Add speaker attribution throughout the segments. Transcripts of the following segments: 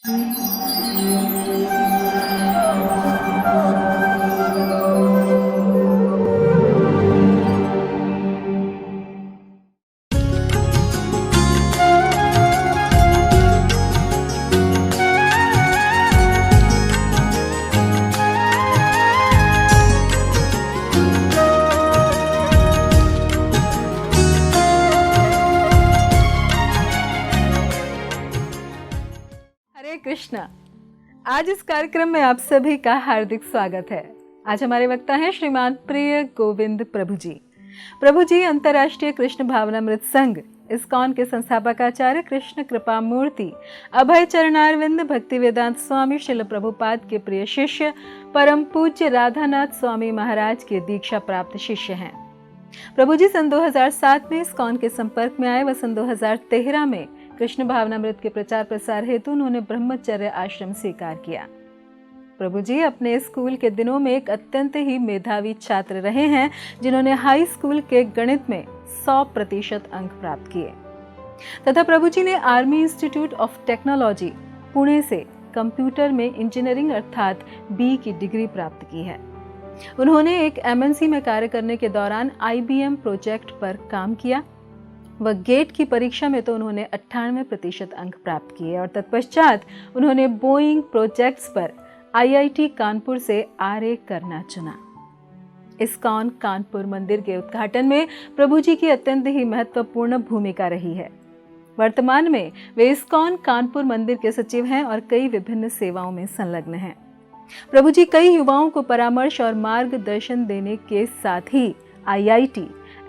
Speaker 1: हरे कृष्णा। आज इस कार्यक्रम में आप सभी का हार्दिक स्वागत है। आज हमारे वक्ता हैं श्रीमान प्रिय गोविंद प्रभु जी। प्रभु जी अंतर्राष्ट्रीय कृष्ण भावनामृत संघ इस्कॉन के संस्थापक आचार्य कृष्ण कृपा मूर्ति अभय चरणारविंद भक्ति वेदांत स्वामी श्रील प्रभुपाद के प्रिय शिष्य परम पूज्य राधानाथ स्वामी महाराज के दीक्षा प्राप्त शिष्य हैं। प्रभु जी सन 2007 में इस्कॉन के संपर्क में आए व सन 2013 में कृष्ण भावनामृत के प्रचार प्रसार हेतु उन्होंने ब्रह्मचर्य आश्रम स्वीकार किया। प्रभु जी अपने स्कूल के दिनों में एक अत्यंत ही मेधावी छात्र रहे हैं, जिन्होंने हाई स्कूल के गणित में 100% अंक प्राप्त किए तथा प्रभु जी ने army institute of technology Pune से कंप्यूटर में इंजीनियरिंग अर्थात बी की डिग्री प्राप्त की है। उन्होंने एक एमएनसी में कार्य करने के दौरान IBM प्रोजेक्ट पर काम किया व गेट की परीक्षा में तो उन्होंने 98% अंक प्राप्त किए और तत्पश्चात उन्होंने बोइंग प्रोजेक्ट्स पर IIT कानपुर से RA करना चुना। इस्कॉन कानपुर मंदिर के उद्घाटन में प्रभु जी की अत्यंत ही महत्वपूर्ण भूमिका रही है। वर्तमान में वे इस्कॉन कानपुर मंदिर के सचिव हैं और कई विभिन्न सेवाओं में संलग्न हैं। प्रभु जी कई युवाओं को परामर्श और मार्गदर्शन देने के साथ ही IIT,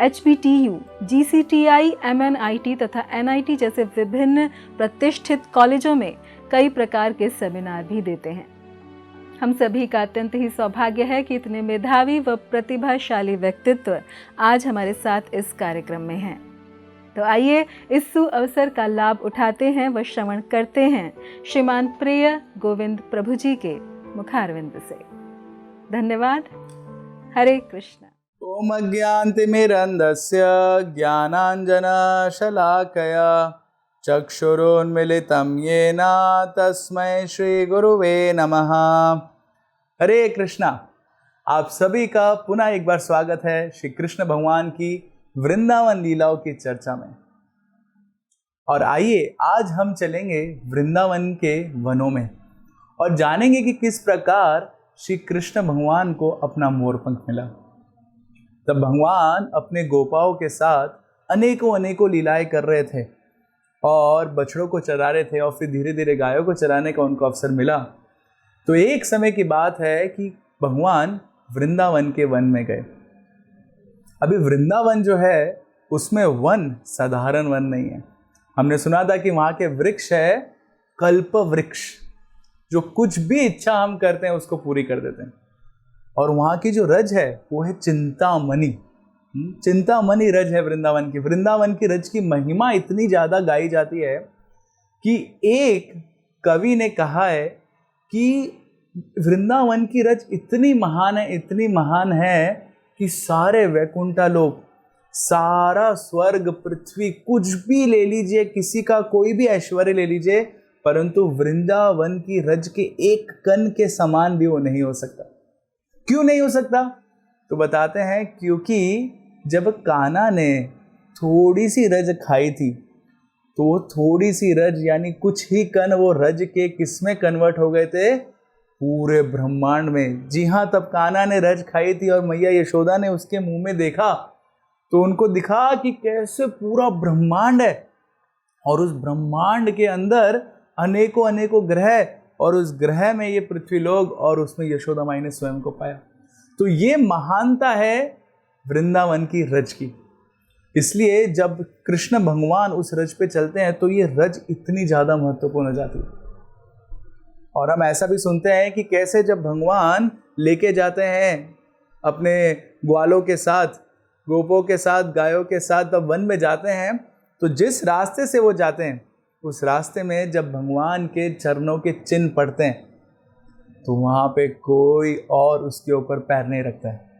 Speaker 1: HBTU, GCTI, MNIT तथा NIT जैसे विभिन्न प्रतिष्ठित कॉलेजों में कई प्रकार के सेमिनार भी देते हैं। हम सभी का अत्यंत ही सौभाग्य है कि इतने मेधावी व प्रतिभाशाली व्यक्तित्व आज हमारे साथ इस कार्यक्रम में हैं। तो आइए इस सुअवसर का लाभ उठाते हैं व श्रवण करते हैं श्रीमान प्रिय गोविंद प्रभु जी के मुखारविंद से। धन्यवाद। हरे कृष्ण।
Speaker 2: ओम अज्ञानतिमिरन्धस्य ज्ञानाञ्जनशलाकया चक्षुरुन्मीलितं येन तस्मै श्रीगुरुवे नमः। हरे कृष्णा। आप सभी का पुनः एक बार स्वागत है श्री कृष्ण भगवान की वृंदावन लीलाओं की चर्चा में। और आइए आज हम चलेंगे वृंदावन के वनों में और जानेंगे कि किस प्रकार श्री कृष्ण भगवान को अपना मोरपंख मिला। तब भगवान अपने गोपाओं के साथ अनेकों लीलाएं कर रहे थे और बछड़ों को चरा रहे थे और फिर धीरे धीरे गायों को चराने का उनको अवसर मिला। तो एक समय की बात है कि भगवान वृंदावन के वन में गए। अभी वृंदावन जो है उसमें वन साधारण वन नहीं है। हमने सुना था कि वहाँ के वृक्ष है कल्प वृक्ष, जो कुछ भी इच्छा हम करते हैं उसको पूरी कर देते हैं। और वहाँ की जो रज है वो है चिंतामणि। चिंतामणि रज है वृंदावन की। वृंदावन की रज की महिमा इतनी ज़्यादा गाई जाती है कि एक कवि ने कहा है कि वृंदावन की रज इतनी महान है कि सारे वैकुंठा लोक, सारा स्वर्ग, पृथ्वी, कुछ भी ले लीजिए, किसी का कोई भी ऐश्वर्य ले लीजिए, परंतु वृंदावन की रज के एक कण के समान भी वो नहीं हो सकता। क्यों नहीं हो सकता? तो बताते हैं, क्योंकि जब कान्हा ने थोड़ी सी रज खाई थी तो वो थोड़ी सी रज यानी कुछ ही कण वो रज के किसमें कन्वर्ट हो गए थे? पूरे ब्रह्मांड में। जी हाँ, तब कान्हा ने रज खाई थी और मैया यशोदा ने उसके मुंह में देखा तो उनको दिखा कि कैसे पूरा ब्रह्मांड है और उस ब्रह्मांड के अंदर अनेकों ग्रह, और उस ग्रह में ये पृथ्वी लोग, और उसमें यशोदा माई ने स्वयं को पाया। तो ये महानता है वृंदावन की रज की। इसलिए जब कृष्ण भगवान उस रज पे चलते हैं तो ये रज इतनी ज़्यादा महत्वपूर्ण हो जाती है। और हम ऐसा भी सुनते हैं कि कैसे जब भगवान लेके जाते हैं अपने ग्वालों के साथ, गोपों के साथ, गायों के साथ, तब वन में जाते हैं तो जिस रास्ते से वो जाते हैं उस रास्ते में जब भगवान के चरणों के चिन्ह पड़ते हैं तो वहाँ पे कोई और उसके ऊपर पैर नहीं रखता है।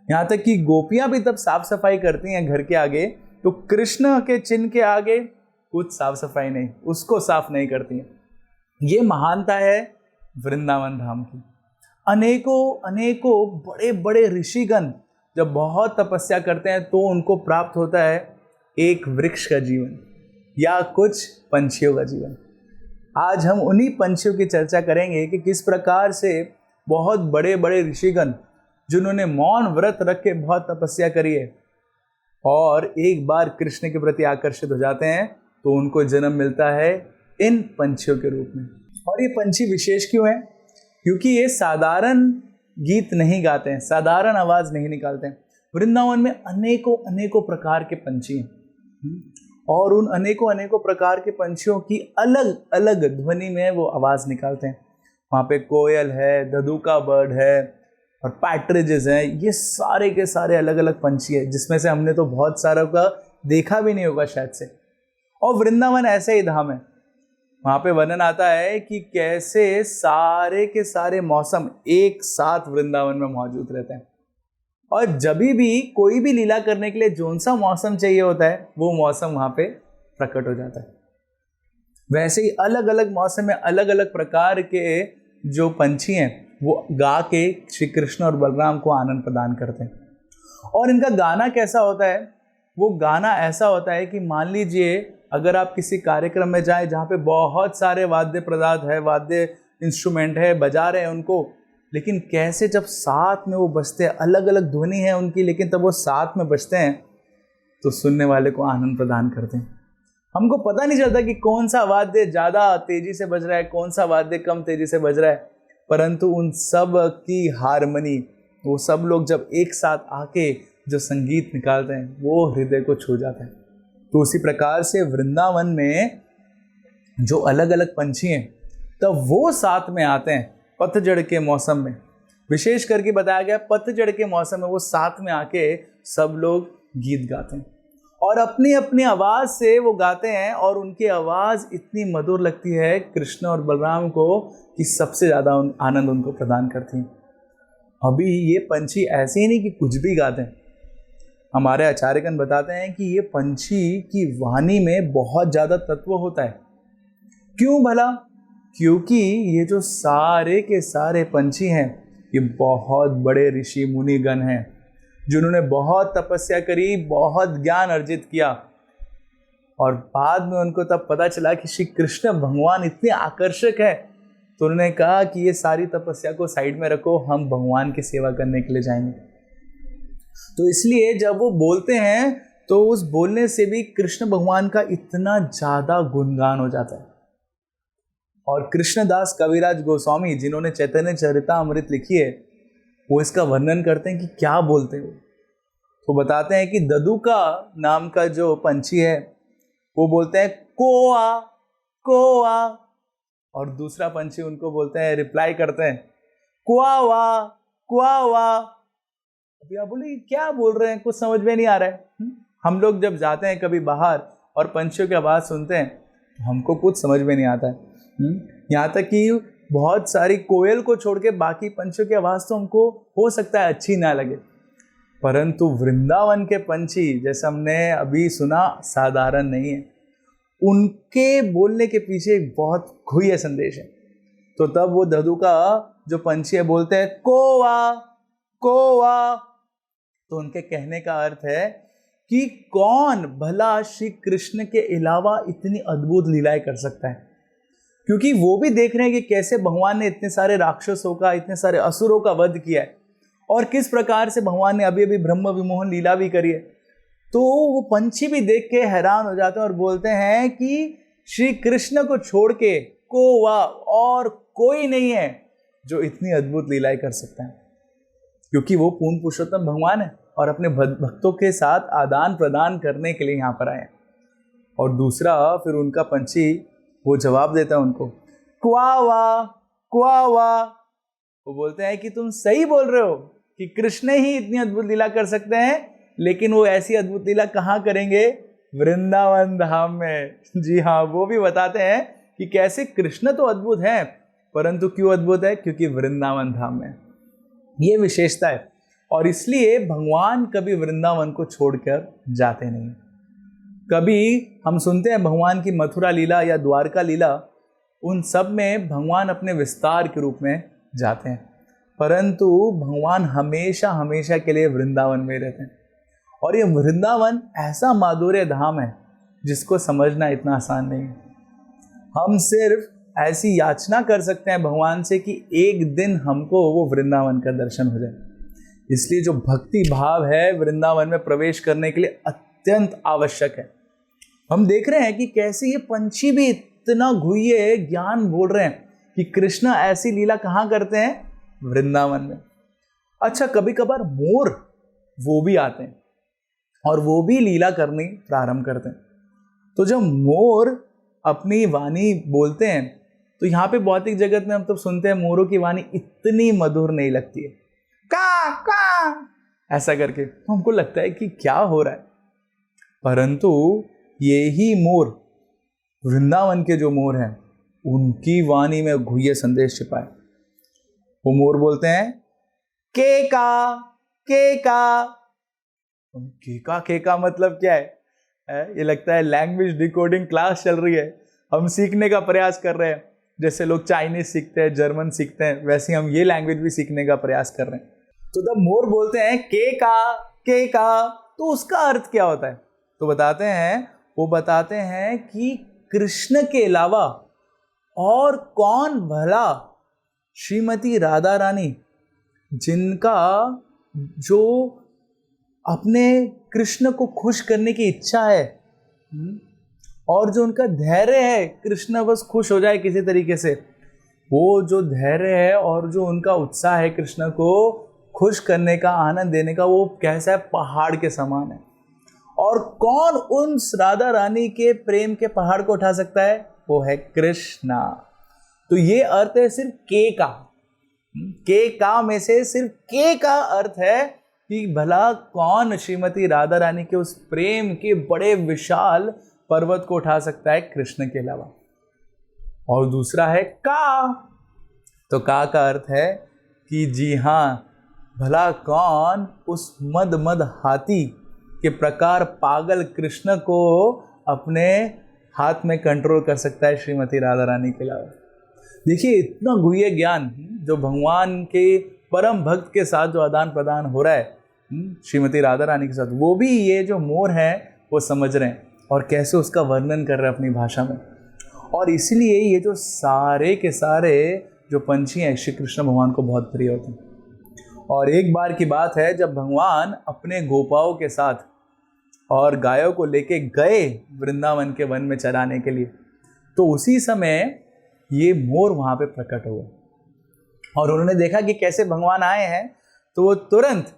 Speaker 2: यहाँ तक कि गोपियाँ भी तब साफ सफाई करती हैं घर के आगे, तो कृष्ण के चिन्ह के आगे कुछ साफ सफाई नहीं, उसको साफ नहीं करती हैं। ये महानता है वृंदावन धाम की। अनेकों अनेकों बड़े बड़े ऋषिगण जब बहुत तपस्या करते हैं तो उनको प्राप्त होता है एक वृक्ष का जीवन या कुछ पंछियों का जीवन। आज हम उन्हीं पंछियों की चर्चा करेंगे कि किस प्रकार से बहुत बड़े बड़े ऋषिगण जिन्होंने मौन व्रत रख के बहुत तपस्या करी है और एक बार कृष्ण के प्रति आकर्षित हो जाते हैं तो उनको जन्म मिलता है इन पंछियों के रूप में। और ये पंछी विशेष क्यों है? क्योंकि ये साधारण गीत नहीं गाते हैं, साधारण आवाज नहीं निकालते हैं। वृंदावन में अनेकों अनेकों प्रकार के पंछी हैं और उन अनेकों अनेकों प्रकार के पंछियों की अलग अलग ध्वनि में वो आवाज निकालते हैं। वहाँ पे कोयल है, धधुका बर्ड है और पैट्रिजेस हैं। ये सारे के सारे अलग अलग पंछी है जिसमें से हमने तो बहुत सारों का देखा भी नहीं होगा शायद से। और वृंदावन ऐसे ही धाम है, वहाँ पे वर्णन आता है कि कैसे सारे के सारे मौसम एक साथ वृंदावन में मौजूद रहते हैं और जब भी कोई भी लीला करने के लिए जोन सा मौसम चाहिए होता है वो मौसम वहाँ पे प्रकट हो जाता है। वैसे ही अलग अलग मौसम में अलग अलग प्रकार के जो पंछी हैं वो गा के श्री कृष्ण और बलराम को आनंद प्रदान करते हैं। और इनका गाना कैसा होता है? वो गाना ऐसा होता है कि मान लीजिए अगर आप किसी कार्यक्रम में जाएं जहाँ पे बहुत सारे वाद्य पदार्थ है, वाद्य इंस्ट्रूमेंट है, बजा रहे हैं उनको, लेकिन कैसे जब साथ में वो बजते हैं, अलग अलग ध्वनि है उनकी लेकिन तब वो साथ में बजते हैं तो सुनने वाले को आनंद प्रदान करते हैं। हमको पता नहीं चलता कि कौन सा वाद्य ज़्यादा तेजी से बज रहा है, कौन सा वाद्य कम तेजी से बज रहा है, परंतु उन सब की हारमोनी, वो सब लोग जब एक साथ आके जो संगीत निकालते हैं वो हृदय को छू जाता है। तो उसी प्रकार से वृंदावन में जो अलग अलग पंछी हैं तब वो साथ में आते हैं पतझड़ के मौसम में। विशेष करके बताया गया पतझड़ के मौसम में वो साथ में आके सब लोग गीत गाते हैं और अपनी अपनी आवाज़ से वो गाते हैं और उनकी आवाज़ इतनी मधुर लगती है कृष्ण और बलराम को कि सबसे ज़्यादा आनंद उनको प्रदान करती हैं। अभी ये पंछी ऐसे ही नहीं कि कुछ भी गाते हैं, हमारे आचार्यगण बताते हैं कि ये पंछी की वाणी में बहुत ज़्यादा तत्व होता है। क्यों भला? क्योंकि ये जो सारे के सारे पंछी हैं ये बहुत बड़े ऋषि मुनिगण हैं जिन्होंने बहुत तपस्या करी, बहुत ज्ञान अर्जित किया और बाद में उनको तब पता चला कि श्री कृष्ण भगवान इतने आकर्षक है तो उन्होंने कहा कि ये सारी तपस्या को साइड में रखो, हम भगवान की सेवा करने के लिए जाएंगे। तो इसलिए जब वो बोलते हैं तो उस बोलने से भी कृष्ण भगवान का इतना ज़्यादा गुणगान हो जाता है। और कृष्णदास कविराज गोस्वामी जिन्होंने चैतन्य चरितामृत लिखी है वो इसका वर्णन करते हैं कि क्या बोलते हैं। तो बताते हैं कि ददुका नाम का जो पंछी है वो बोलते हैं कोआ कोआ और दूसरा पंछी उनको बोलते हैं, रिप्लाई करते हैं कुआ वा कुआ वा। अभी आप बोले क्या बोल रहे हैं, कुछ समझ में नहीं आ रहा है। हम लोग जब जाते हैं कभी बाहर और पंछियों की आवाज़ सुनते हैं तो हमको कुछ समझ में नहीं आता है। यहाँ तक कि बहुत सारी कोयल को छोड़ के बाकी पंछियों की आवाज़ तो हमको हो सकता है अच्छी ना लगे, परंतु वृंदावन के पंछी जैसे हमने अभी सुना साधारण नहीं है। उनके बोलने के पीछे एक बहुत खुले संदेश है। तो तब वो ददू का जो पंछी है बोलते हैं कोवा कोवा। तो उनके कहने का अर्थ है कि कौन भला श्री कृष्ण के अलावा इतनी अद्भुत लीलाएं कर सकता है, क्योंकि वो भी देख रहे हैं कि कैसे भगवान ने इतने सारे राक्षसों का, इतने सारे असुरों का वध किया है और किस प्रकार से भगवान ने अभी अभी ब्रह्म विमोहन लीला भी करी है। तो वो पंछी भी देख के हैरान हो जाते हैं और बोलते हैं कि श्री कृष्ण को छोड़ के कोवा और कोई नहीं है जो इतनी अद्भुत लीलाएं कर सकता है, क्योंकि वो पूर्ण पुरुषोत्तम भगवान है और अपने भक्तों के साथ आदान प्रदान करने के लिए यहाँ पर आए। और दूसरा फिर उनका पंछी वो जवाब देता है उनको क्वावा क्वावा। वो बोलते हैं कि तुम सही बोल रहे हो कि कृष्ण ही इतनी अद्भुत लीला कर सकते हैं, लेकिन वो ऐसी अद्भुत लीला कहाँ करेंगे? वृंदावन धाम में। जी हाँ, वो भी बताते हैं कि कैसे कृष्ण तो अद्भुत है, परंतु क्यों अद्भुत है? क्योंकि वृंदावन धाम में ये विशेषता है और इसलिए भगवान कभी वृंदावन को छोड़कर जाते नहीं। कभी हम सुनते हैं भगवान की मथुरा लीला या द्वारका लीला, उन सब में भगवान अपने विस्तार के रूप में जाते हैं, परंतु भगवान हमेशा हमेशा के लिए वृंदावन में रहते हैं। और ये वृंदावन ऐसा माधुर्य धाम है जिसको समझना इतना आसान नहीं है। हम सिर्फ ऐसी याचना कर सकते हैं भगवान से कि एक दिन हमको वो वृंदावन का दर्शन हो जाए। इसलिए जो भक्ति भाव है वृंदावन में प्रवेश करने के लिए अत्यंत आवश्यक है। हम देख रहे हैं कि कैसे ये पंछी भी इतना गुह्य ज्ञान बोल रहे हैं कि कृष्ण ऐसी लीला कहाँ करते हैं, वृंदावन में। अच्छा, कभी कभार मोर वो भी आते हैं और वो भी लीला करनी प्रारंभ करते हैं। तो जब मोर अपनी वाणी बोलते हैं तो यहाँ पे भौतिक जगत में हम तो सुनते हैं मोरों की वाणी इतनी मधुर नहीं लगती है, का का ऐसा करके, तो हमको लगता है कि क्या हो रहा है। परंतु यही मोर, वृंदावन के जो मोर हैं, उनकी वाणी में गुह्य संदेश छिपा है। वो मोर बोलते हैं केका केका। केका केका मतलब क्या है? ये लगता है लैंग्वेज डिकोडिंग क्लास चल रही है, हम सीखने का प्रयास कर रहे हैं। जैसे लोग चाइनीज सीखते हैं, जर्मन सीखते हैं, वैसे हम ये लैंग्वेज भी सीखने का प्रयास कर रहे हैं। तो जब मोर बोलते हैं केका, तो उसका अर्थ क्या होता है? तो वो बताते हैं कि कृष्ण के अलावा और कौन भला श्रीमती राधा रानी, जिनका जो अपने कृष्ण को खुश करने की इच्छा है और जो उनका धैर्य है, कृष्ण बस खुश हो जाए किसी तरीके से, वो जो धैर्य है और जो उनका उत्साह है कृष्ण को खुश करने का, आनंद देने का, वो कैसा है, पहाड़ के समान है। और कौन उन राधा रानी के प्रेम के पहाड़ को उठा सकता है? वो है कृष्णा। तो ये अर्थ है सिर्फ के का में से सिर्फ के का अर्थ है कि भला कौन श्रीमती राधा रानी के उस प्रेम के बड़े विशाल पर्वत को उठा सकता है कृष्ण के अलावा। और दूसरा है का, तो का अर्थ है कि जी हाँ, भला कौन उस मद हाथी के प्रकार पागल कृष्ण को अपने हाथ में कंट्रोल कर सकता है श्रीमती राधा रानी के अलावा। देखिए, इतना गुह्य ज्ञान जो भगवान के परम भक्त के साथ जो आदान प्रदान हो रहा है श्रीमती राधा रानी के साथ, वो भी ये जो मोर है वो समझ रहे हैं और कैसे उसका वर्णन कर रहे हैं अपनी भाषा में। और इसलिए ये जो सारे के सारे जो पंछी हैं श्री कृष्ण भगवान को बहुत प्रिय होते हैं। और एक बार की बात है, जब भगवान अपने गोपाओं के साथ और गायों को लेके गए वृंदावन के वन में चराने के लिए, तो उसी समय ये मोर वहाँ पे प्रकट हुआ और उन्होंने देखा कि कैसे भगवान आए हैं। तो वो तुरंत,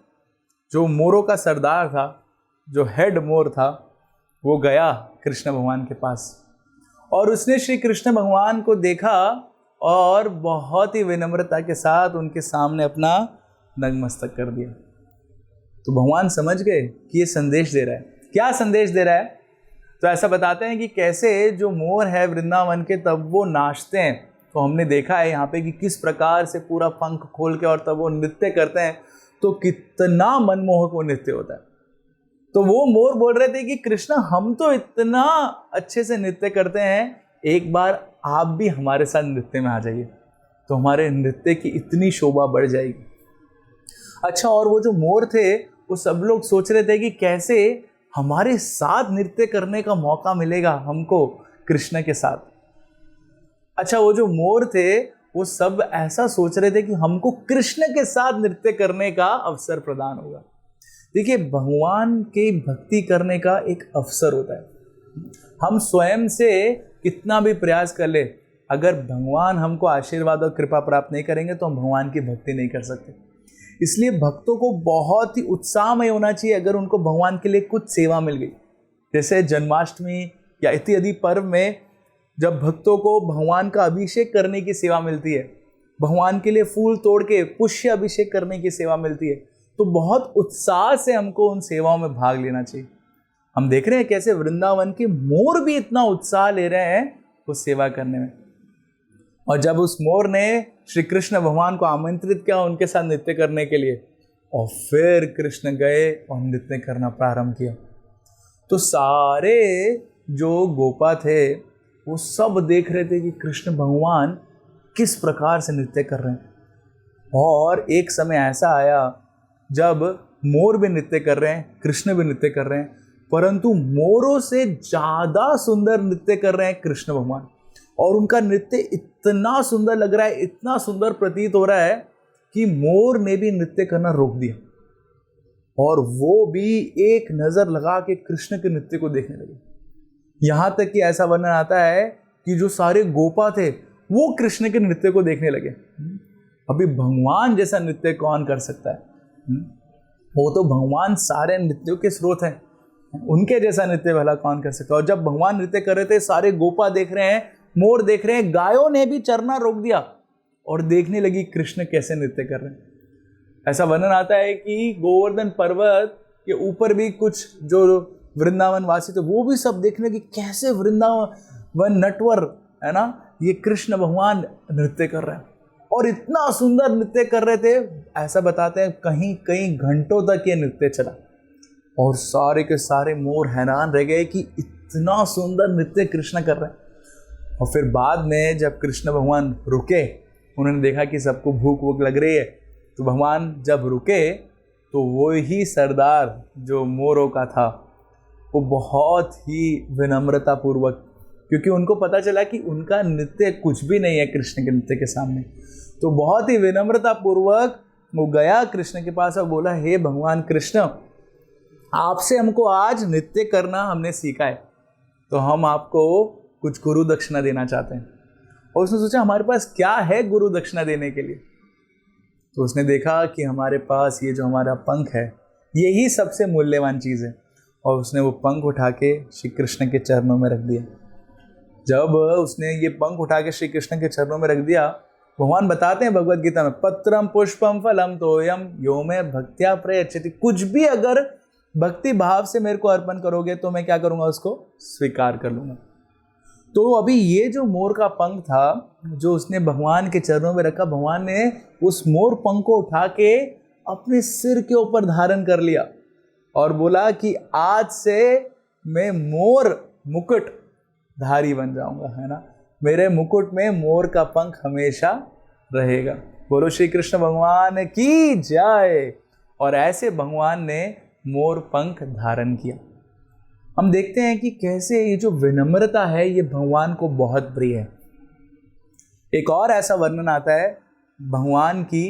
Speaker 2: जो मोरों का सरदार था, जो हेड मोर था, वो गया कृष्ण भगवान के पास और उसने श्री कृष्ण भगवान को देखा और बहुत ही विनम्रता के साथ उनके सामने अपना नतमस्तक कर दिया। तो भगवान समझ गए कि ये संदेश दे रहा है। क्या संदेश दे रहा है? तो ऐसा बताते हैं कि कैसे जो मोर है वृंदावन के, तब वो नाचते हैं। तो हमने देखा है यहाँ पे कि किस प्रकार से पूरा पंख खोल के और तब वो नृत्य करते हैं, तो कितना मनमोहक वो नृत्य होता है। तो वो मोर बोल रहे थे कि कृष्ण, हम तो इतना अच्छे से नृत्य करते हैं, एक बार आप भी हमारे साथ नृत्य में आ जाइए, तो हमारे नृत्य की इतनी शोभा बढ़ जाएगी। अच्छा, और वो जो मोर थे, वो सब लोग सोच रहे थे कि कैसे हमारे साथ नृत्य करने का मौका मिलेगा हमको कृष्ण के साथ। अच्छा, वो जो मोर थे वो सब ऐसा सोच रहे थे कि हमको कृष्ण के साथ नृत्य करने का अवसर प्रदान होगा। देखिए, भगवान की भक्ति करने का एक अवसर होता है। हम स्वयं से कितना भी प्रयास कर ले, अगर भगवान हमको आशीर्वाद और कृपा प्राप्त नहीं करेंगे तो हम भगवान की भक्ति नहीं कर सकते। इसलिए भक्तों को बहुत ही उत्साहमय होना चाहिए अगर उनको भगवान के लिए कुछ सेवा मिल गई। जैसे जन्माष्टमी या इत्यादि पर्व में जब भक्तों को भगवान का अभिषेक करने की सेवा मिलती है, भगवान के लिए फूल तोड़ के पुष्य अभिषेक करने की सेवा मिलती है, तो बहुत उत्साह से हमको उन सेवाओं में भाग लेना चाहिए। हम देख रहे हैं कैसे वृंदावन के मोर भी इतना उत्साह ले रहे हैं उस सेवा करने में। और जब उस मोर ने श्री कृष्ण भगवान को आमंत्रित किया उनके साथ नृत्य करने के लिए, और फिर कृष्ण गए और नृत्य करना प्रारंभ किया, तो सारे जो गोपा थे वो सब देख रहे थे कि कृष्ण भगवान किस प्रकार से नृत्य कर रहे हैं। और एक समय ऐसा आया जब मोर भी नृत्य कर रहे हैं, कृष्ण भी नृत्य कर रहे हैं, परंतु मोरों से ज़्यादा सुंदर नृत्य कर रहे हैं कृष्ण भगवान। और उनका नृत्य इतना सुंदर लग रहा है, इतना सुंदर प्रतीत हो रहा है कि मोर ने भी नृत्य करना रोक दिया और वो भी एक नज़र लगा के कृष्ण के नृत्य को देखने लगे। यहाँ तक कि ऐसा वर्णन आता है कि जो सारे गोपा थे वो कृष्ण के नृत्य को देखने लगे। अभी भगवान जैसा नृत्य कौन कर सकता है? वो तो भगवान सारे नृत्यों के स्रोत हैं, उनके जैसा नृत्य भला कौन कर सकता है। और जब भगवान नृत्य कर रहे थे, सारे गोपा देख रहे हैं, मोर देख रहे हैं, गायों ने भी चरना रोक दिया और देखने लगी कृष्ण कैसे नृत्य कर रहे हैं। ऐसा वर्णन आता है कि गोवर्धन पर्वत के ऊपर भी कुछ जो वृंदावन वासी थे वो भी सब देखने लगे कैसे वृंदावन नटवर है ना, ये कृष्ण भगवान नृत्य कर रहे हैं। और इतना सुंदर नृत्य कर रहे थे, ऐसा बताते हैं कहीं कहीं घंटों तक ये नृत्य चला। और सारे के सारे मोर हैरान रह गए कि इतना सुंदर नृत्य कृष्ण कर रहे हैं। और फिर बाद में जब कृष्ण भगवान रुके, उन्होंने देखा कि सबको भूख वूख लग रही है, तो भगवान जब रुके तो वो ही सरदार जो मोरों का था वो बहुत ही विनम्रता पूर्वक, क्योंकि उनको पता चला कि उनका नृत्य कुछ भी नहीं है कृष्ण के नृत्य के सामने, तो बहुत ही विनम्रता पूर्वक वो गया कृष्ण के पास और बोला, हे भगवान कृष्ण, आपसे हमको आज नृत्य करना हमने सीखा है, तो हम आपको कुछ गुरु दक्षिणा देना चाहते हैं। और उसने सोचा हमारे पास क्या है गुरु दक्षिणा देने के लिए। तो उसने देखा कि हमारे पास ये जो हमारा पंख है यही सबसे मूल्यवान चीज़ है। और उसने वो पंख उठा के श्री कृष्ण के चरणों में रख दिया। जब उसने ये पंख उठा के श्री कृष्ण के चरणों में रख दिया, भगवान बताते हैं भगवद गीता में, पत्रम पुष्पम फलम तोयम यो में भक्त्या प्रयच्छति। कुछ भी अगर भक्ति भाव से मेरे को अर्पण करोगे तो मैं क्या करूँगा, उसको स्वीकार कर लूँगा। तो अभी ये जो मोर का पंख था जो उसने भगवान के चरणों में रखा, भगवान ने उस मोर पंख को उठा के अपने सिर के ऊपर धारण कर लिया और बोला कि आज से मैं मोर मुकुट धारी बन जाऊंगा, है ना, मेरे मुकुट में मोर का पंख हमेशा रहेगा। बोलो श्री कृष्ण भगवान की जय। और ऐसे भगवान ने मोर पंख धारण किया। हम देखते हैं कि कैसे ये जो विनम्रता है ये भगवान को बहुत प्रिय है। एक और ऐसा वर्णन आता है भगवान की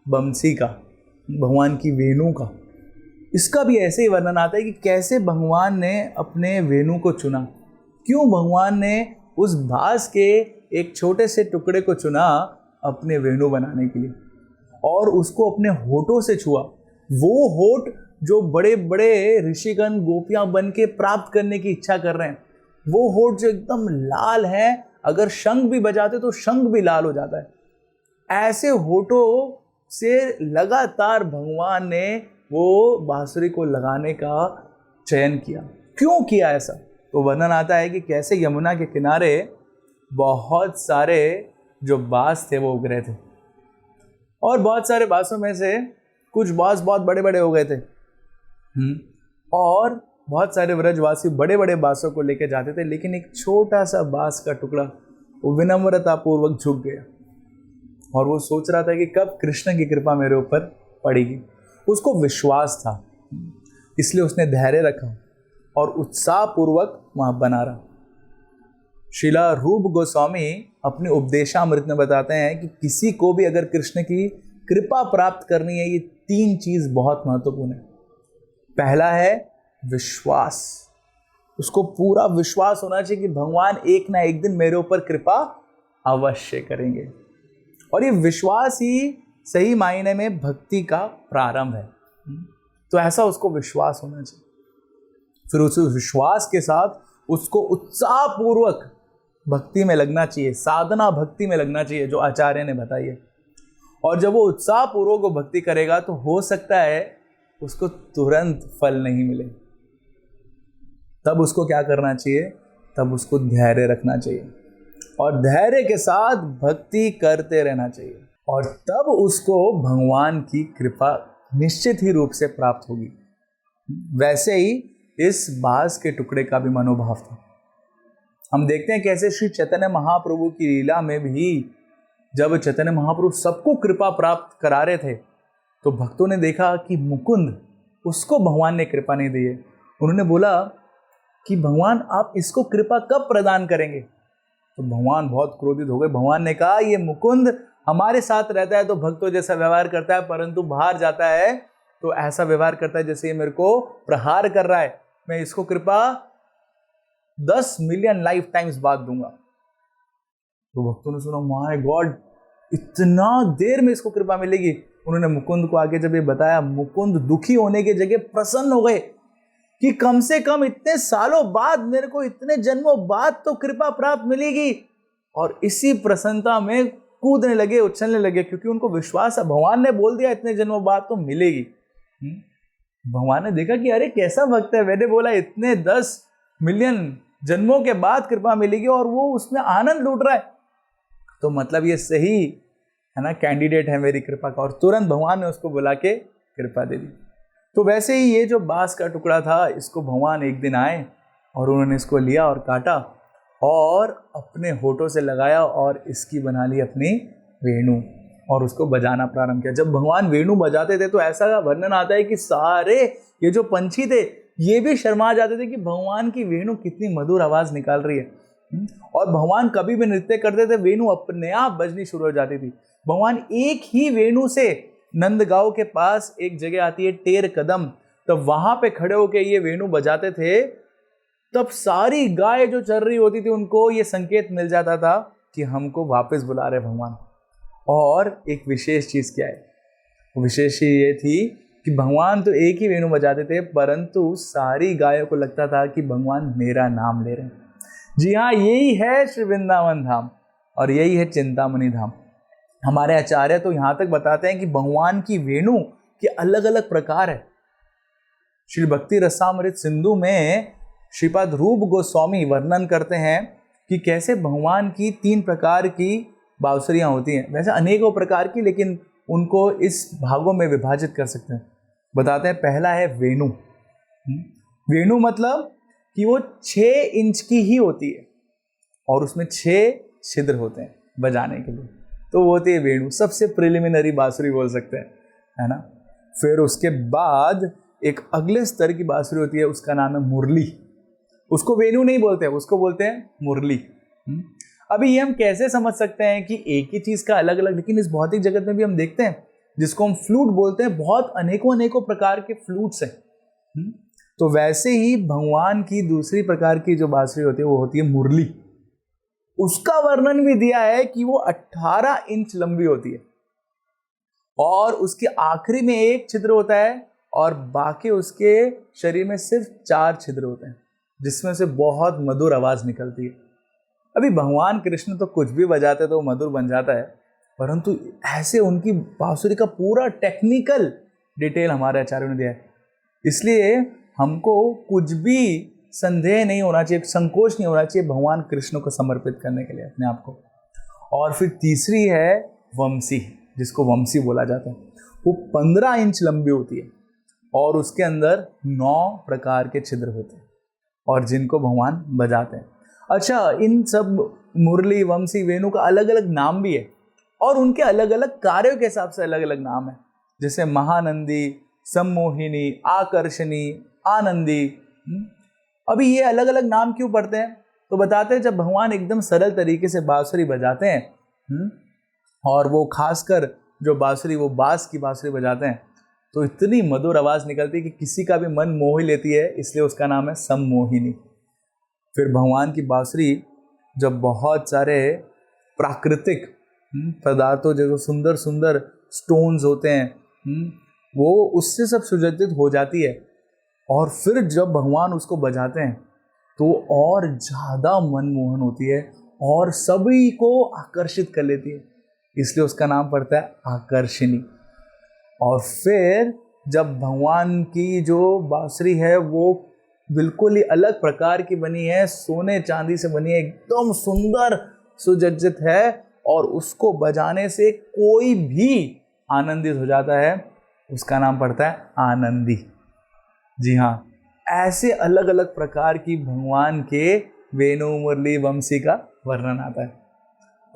Speaker 2: बंसी का, भगवान की वेणु का। इसका भी ऐसे ही वर्णन आता है कि कैसे भगवान ने अपने वेणु को चुना, क्यों भगवान ने उस बांस के एक छोटे से टुकड़े को चुना अपने वेणु बनाने के लिए और उसको अपने होठों से छुआ। वो होठ जो बड़े बड़े ऋषिगण गोपियां बन के प्राप्त करने की इच्छा कर रहे हैं, वो होठ जो एकदम लाल हैं, अगर शंख भी बजाते तो शंख भी लाल हो जाता है। ऐसे होठों से लगातार भगवान ने वो बांसुरी को लगाने का चयन किया। क्यों किया ऐसा? तो वर्णन आता है कि कैसे यमुना के किनारे बहुत सारे जो बांस थे वो उग रहे थे और बहुत सारे बांसों में से कुछ बांस बहुत बड़े बड़े हो गए थे और बहुत सारे व्रजवासी बड़े बड़े बांसों को लेकर जाते थे, लेकिन एक छोटा सा बांस का टुकड़ा वो विनम्रता पूर्वक झुक गया और वो सोच रहा था कि कब कृष्ण की कृपा मेरे ऊपर पड़ेगी। उसको विश्वास था, इसलिए उसने धैर्य रखा और उत्साह पूर्वक वहां बना रहा। श्रीला रूप गोस्वामी अपने उपदेशामृत में बताते हैं कि किसी को भी अगर कृष्ण की कृपा प्राप्त करनी है, ये 3 चीज बहुत महत्वपूर्ण है। पहला है विश्वास, उसको पूरा विश्वास होना चाहिए कि भगवान एक ना एक दिन मेरे ऊपर कृपा अवश्य करेंगे, और ये विश्वास ही सही मायने में भक्ति का प्रारंभ है। तो ऐसा उसको विश्वास होना चाहिए। फिर उस विश्वास के साथ उसको उत्साह पूर्वक भक्ति में लगना चाहिए, साधना भक्ति में लगना चाहिए जो आचार्य ने बताई है। और जब वो उत्साह पूर्वक वो भक्ति करेगा तो हो सकता है उसको तुरंत फल नहीं मिले, तब उसको क्या करना चाहिए, तब उसको धैर्य रखना चाहिए और धैर्य के साथ भक्ति करते रहना चाहिए और तब उसको भगवान की कृपा निश्चित ही रूप से प्राप्त होगी। वैसे ही इस बांस के टुकड़े का भी मनोभाव था। हम देखते हैं कैसे श्री चैतन्य महाप्रभु की लीला में भी जब चैतन्य महाप्रभु सबको कृपा प्राप्त करा रहे थे तो भक्तों ने देखा कि मुकुंद, उसको भगवान ने कृपा नहीं दी है। उन्होंने बोला कि भगवान आप इसको कृपा कब प्रदान करेंगे? तो भगवान बहुत क्रोधित हो गए। भगवान ने कहा ये मुकुंद हमारे साथ रहता है तो भक्तों जैसा व्यवहार करता है, परंतु बाहर जाता है तो ऐसा व्यवहार करता है जैसे ये मेरे को प्रहार कर रहा है। मैं इसको कृपा 10 मिलियन लाइफ टाइम्स बाद दूंगा। तो भक्तों ने सुना, माय गॉड, इतना देर में इसको कृपा मिलेगी। उन्होंने मुकुंद को आगे जब ये बताया, मुकुंद दुखी होने की जगह प्रसन्न हो गए कि कम से कम इतने सालों बाद मेरे को, इतने जन्मों बाद तो कृपा प्राप्त मिलेगी। और इसी प्रसन्नता में कूदने लगे, उछलने लगे, क्योंकि उनको विश्वास है भगवान ने बोल दिया इतने जन्मों बाद तो मिलेगी। भगवान ने देखा कि अरे कैसा भक्त है, मैंने बोला इतने 10 मिलियन जन्मों के बाद कृपा मिलेगी और वो उसमें आनंद लूट रहा है, तो मतलब ये सही है ना, कैंडिडेट है मेरी कृपा का। और तुरंत भगवान ने उसको बुला के कृपा दे दी। तो वैसे ही ये जो बांस का टुकड़ा था, इसको भगवान एक दिन आए और उन्होंने इसको लिया और काटा और अपने होठों से लगाया और इसकी बना ली अपनी वेणु और उसको बजाना प्रारंभ किया। जब भगवान वेणु बजाते थे तो ऐसा वर्णन आता है कि सारे ये जो पंछी थे ये भी शर्मा जाते थे कि भगवान की वेणु कितनी मधुर आवाज निकाल रही है। और भगवान कभी भी नृत्य करते थे, वेणु अपने आप बजनी शुरू हो जाती थी। भगवान एक ही वेणु से नंदगांव के पास एक जगह आती है टेर कदम, तब वहां पे खड़े होके ये वेणु बजाते थे, तब सारी गाय जो चल रही होती थी उनको ये संकेत मिल जाता था कि हमको वापस बुला रहे भगवान। और एक विशेष चीज क्या है, वो विशेष ये थी कि भगवान तो एक ही वेणु बजाते थे, परंतु सारी गायों को लगता था कि भगवान मेरा नाम ले रहे हैं। जी हाँ, यही है श्री वृंदावन धाम और यही है चिंतामणि धाम। हमारे आचार्य तो यहाँ तक बताते हैं कि भगवान की वेणु के अलग अलग प्रकार है। श्री भक्ति रसामृत सिंधु में श्रीपाद रूप गोस्वामी वर्णन करते हैं कि कैसे भगवान की 3 प्रकार की बांसुरियाँ होती हैं। वैसे अनेकों प्रकार की, लेकिन उनको इस भागों में विभाजित कर सकते हैं। बताते हैं, पहला है वेणु। वेणु मतलब कि वो 6 इंच की ही होती है और उसमें 6 छिद्र होते हैं बजाने के लिए, तो वो होती है वेणु। सबसे प्रिलिमिनरी बांसुरी बोल सकते हैं, है ना। फिर उसके बाद एक अगले स्तर की बांसुरी होती है, उसका नाम है मुरली। उसको वेणु नहीं बोलते, उसको बोलते हैं मुरली। अभी ये हम कैसे समझ सकते हैं कि एक ही चीज का अलग अलग, लेकिन इस भौतिक जगत में भी हम देखते हैं जिसको हम फ्लूट बोलते हैं, बहुत अनेकों अनेकों प्रकार के फ्लूट्स हैं। तो वैसे ही भगवान की दूसरी प्रकार की जो बांसुरी होती है वो होती है मुरली। उसका वर्णन भी दिया है कि वो 18 इंच लंबी होती है और उसके आखिरी में एक छिद्र होता है और बाकी उसके शरीर में सिर्फ 4 छिद्र होते हैं, जिसमें से बहुत मधुर आवाज निकलती है। अभी भगवान कृष्ण तो कुछ भी बजाते तो मधुर बन जाता है, परंतु ऐसे उनकी बांसुरी का पूरा टेक्निकल डिटेल हमारे आचार्यों ने दिया है। इसलिए हमको कुछ भी संदेह नहीं होना चाहिए, संकोच नहीं होना चाहिए भगवान कृष्ण को समर्पित करने के लिए अपने आप को। और फिर तीसरी है वंशी, जिसको वंशी बोला जाता है। वो 15 इंच लंबी होती है और उसके अंदर 9 प्रकार के छिद्र होते हैं और जिनको भगवान बजाते हैं। अच्छा, इन सब मुरली, वंशी, वेणु का अलग अलग नाम भी है और उनके अलग अलग कार्यों के हिसाब से अलग अलग नाम है, जैसे महानंदी, सम्मोहिनी, आकर्षणी, आनंदी। अभी ये अलग अलग नाम क्यों पड़ते हैं? तो बताते हैं, जब भगवान एकदम सरल तरीके से बांसुरी बजाते हैं और वो खासकर जो बांसुरी, वो बांस की बांसुरी बजाते हैं, तो इतनी मधुर आवाज निकलती है कि किसी का भी मन मोह लेती है, इसलिए उसका नाम है सम्मोहिनी। फिर भगवान की बांसुरी जब बहुत सारे प्राकृतिक पदार्थों, जैसे सुंदर सुंदर स्टोन्स होते हैं, वो उससे सब सुसज्जित हो जाती है और फिर जब भगवान उसको बजाते हैं तो और ज़्यादा मनमोहन होती है और सभी को आकर्षित कर लेती है, इसलिए उसका नाम पड़ता है आकर्षणी। और फिर जब भगवान की जो बांसुरी है वो बिल्कुल ही अलग प्रकार की बनी है, सोने चांदी से बनी है, एकदम सुंदर सुसज्जित है और उसको बजाने से कोई भी आनंदित हो जाता है, उसका नाम पड़ता है आनंदी। जी हाँ, ऐसे अलग अलग प्रकार की भगवान के वेणु मुरली वंशी का वर्णन आता है।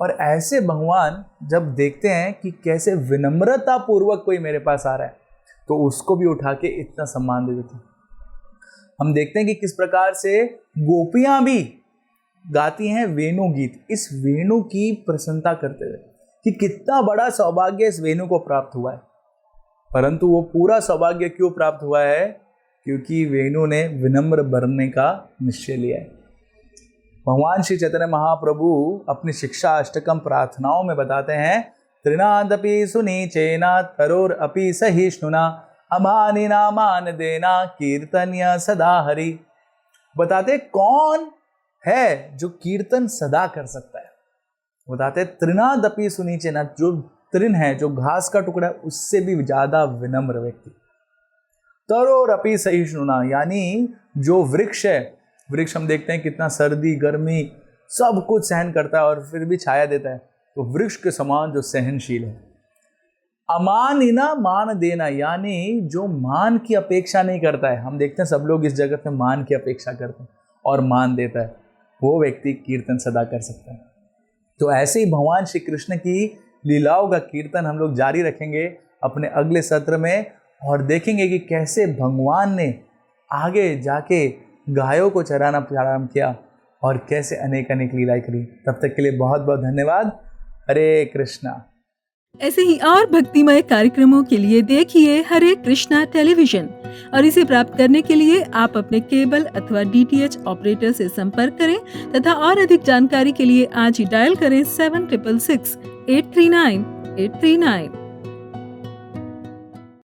Speaker 2: और ऐसे भगवान जब देखते हैं कि कैसे विनम्रता पूर्वक कोई मेरे पास आ रहा है तो उसको भी उठा के इतना सम्मान दे देते हैं। हम देखते हैं कि किस प्रकार से गोपियां भी गाती हैं वेणु गीत, इस वेणु की प्रशंसा करते हुए कि कितना बड़ा सौभाग्य इस वेणु को प्राप्त हुआ है। परंतु वो पूरा सौभाग्य क्यों प्राप्त हुआ है? क्योंकि वेणु ने विनम्र बनने का निश्चय लिया है। भगवान श्री चैतन्य महाप्रभु अपनी शिक्षा अष्टकम प्रार्थनाओं में बताते हैं, त्रिनादपि सुनीचेना तरोर अपि सहिष्णुना अमानिना मान देना कीर्तन्य सदा हरि। बताते कौन है जो कीर्तन सदा कर सकता है। बताते त्रिनादपि सुनीचेना, जो तृण है, जो घास का टुकड़ा है, उससे भी ज्यादा विनम्र व्यक्ति। तरोर अपि सहिष्णुना, यानी जो वृक्ष है, वृक्ष हम देखते हैं कितना सर्दी गर्मी सब कुछ सहन करता है और फिर भी छाया देता है, तो वृक्ष के समान जो सहनशील है। अमानिना मान देना, यानी जो मान की अपेक्षा नहीं करता है। हम देखते हैं सब लोग इस जगत में मान की अपेक्षा करते हैं और मान देता है, वो व्यक्ति कीर्तन सदा कर सकता है। तो ऐसे ही भगवान श्री कृष्ण की लीलाओं का कीर्तन हम लोग जारी रखेंगे अपने अगले सत्र में और देखेंगे कि कैसे भगवान ने आगे जाके गायों को चराना प्रारंभ किया और कैसे अनेक अनेक लीलाएं करी। तब तक के लिए बहुत बहुत धन्यवाद। हरे कृष्णा।
Speaker 1: ऐसे ही और भक्तिमय कार्यक्रमों के लिए देखिए हरे कृष्णा टेलीविजन और इसे प्राप्त करने के लिए आप अपने केबल अथवा DTH ऑपरेटर से संपर्क करें तथा और अधिक जानकारी के लिए आज ही डायल करें 7666 839 839।